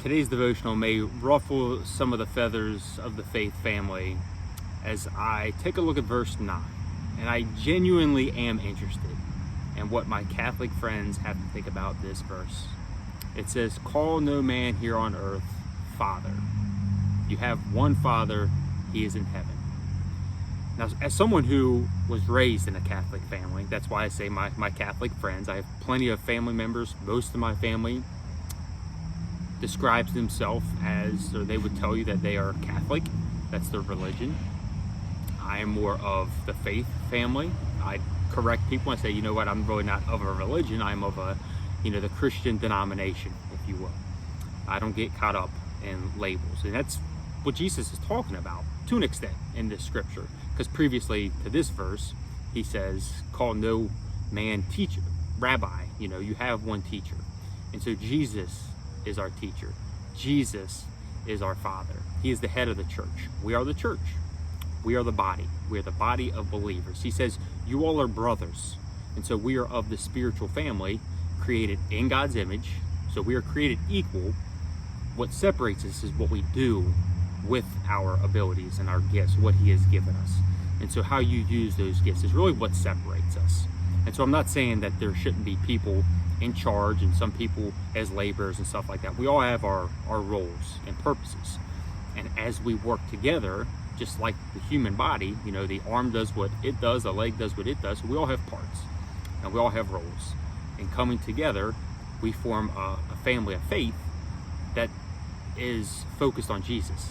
Today's devotional may ruffle some of the feathers of the faith family as I take a look at verse 9. And I genuinely am interested in what my Catholic friends have to think about this verse. It says, "Call no man here on earth Father. You have one Father, he is in heaven." Now, as someone who was raised in a Catholic family, that's why I say my Catholic friends, I have plenty of family members. Most of my family describes themselves as, or they would tell you that they are Catholic. That's their religion. I am more of the faith family. I correct people and say, you know what, I'm really not of a religion. I'm of a, the Christian denomination, if you will. I don't get caught up in labels. And that's what Jesus is talking about to an extent in this scripture. Because previously to this verse, he says, call no man teacher, rabbi. You have one teacher. And so Jesus is our teacher. Jesus is our Father. He is the head of the church. We are the church. We are the body. We are the body of believers. He says, you all are brothers. And so we are of the spiritual family, created in God's image. So we are created equal. What separates us is what we do with our abilities and our gifts, what he has given us. And so how you use those gifts is really what separates us. And so I'm not saying that there shouldn't be people in charge and some people as laborers and stuff like that. We all have our roles and purposes. And as we work together, just like the human body, the arm does what it does, the leg does what it does. So we all have parts and we all have roles. And coming together, we form a family of faith that is focused on Jesus.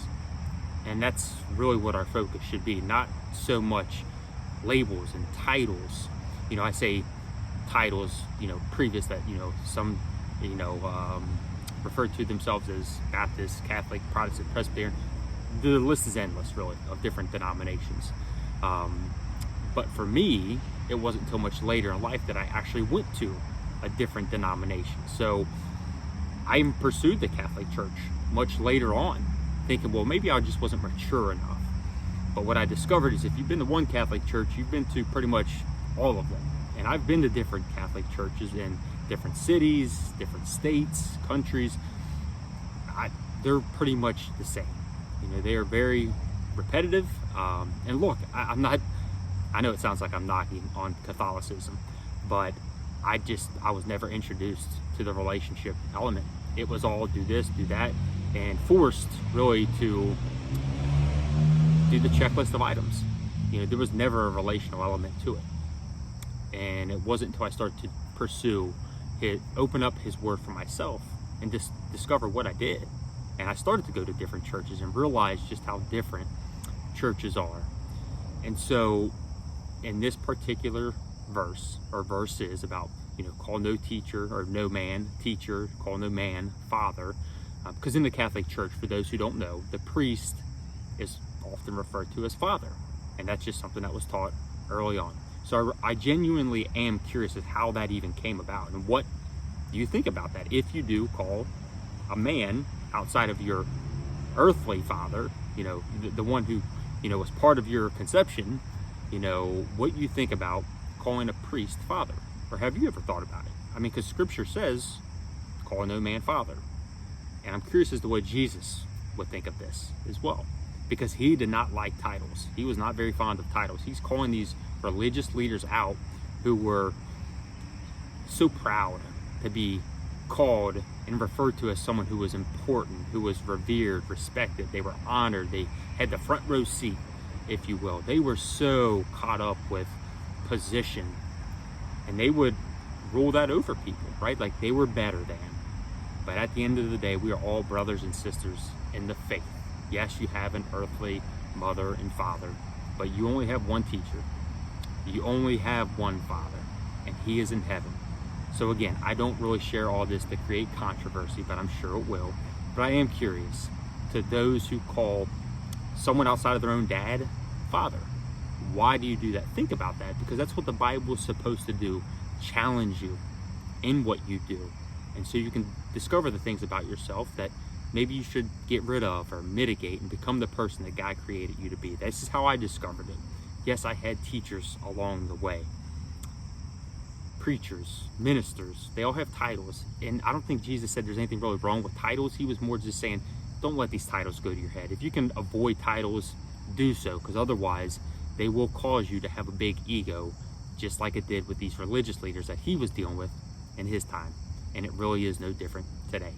And that's really what our focus should be, not so much labels and titles. I say titles, previous that, some, refer to themselves as Baptist, Catholic, Protestant, Presbyterian. The list is endless, really, of different denominations. But for me, it wasn't until much later in life that I actually went to a different denomination. So I pursued the Catholic Church much later on, thinking, well, maybe I just wasn't mature enough. But what I discovered is if you've been to one Catholic church, you've been to pretty much all of them. And I've been to different Catholic churches in different cities, different states, countries. They're pretty much the same. They are very repetitive. And look, I know it sounds like I'm knocking on Catholicism, but I was never introduced to the relationship element. It was all do this, do that, and forced really to do the checklist of items. There was never a relational element to it. And it wasn't until I started to pursue it, open up his word for myself and just discover what I did. And I started to go to different churches and realize just how different churches are. And so in this particular verse, or verses about, call no teacher or no man teacher, call no man father. Because in the Catholic Church, for those who don't know, the priest is often referred to as father. And that's just something that was taught early on. So I genuinely am curious as how that even came about. And what do you think about that? If you do call a man outside of your earthly father, the one who, was part of your conception, what you think about calling a priest father? Or have you ever thought about it? Because scripture says, call no man father. And I'm curious as to what Jesus would think of this as well. Because he did not like titles. He was not very fond of titles. He's calling these religious leaders out who were so proud to be called and referred to as someone who was important, who was revered, respected. They were honored. They had the front row seat, if you will. They were so caught up with position, and they would rule that over people, right? Like they were better than. But at the end of the day, we are all brothers and sisters in the faith. Yes, you have an earthly mother and father, but you only have one teacher. You only have one Father, and he is in heaven. So again, I don't really share all this to create controversy, but I'm sure it will. But I am curious to those who call someone outside of their own dad father. Why do you do that? Think about that, because that's what the Bible is supposed to do, challenge you in what you do. And so you can discover the things about yourself that maybe you should get rid of or mitigate and become the person that God created you to be. This is how I discovered it. Yes, I had teachers along the way. preachers, ministers, they all have titles. And I don't think Jesus said there's anything really wrong with titles. He was more just saying, don't let these titles go to your head. If you can avoid titles, do so, because otherwise they will cause you to have a big ego, just like it did with these religious leaders that he was dealing with in his time. And it really is no different today.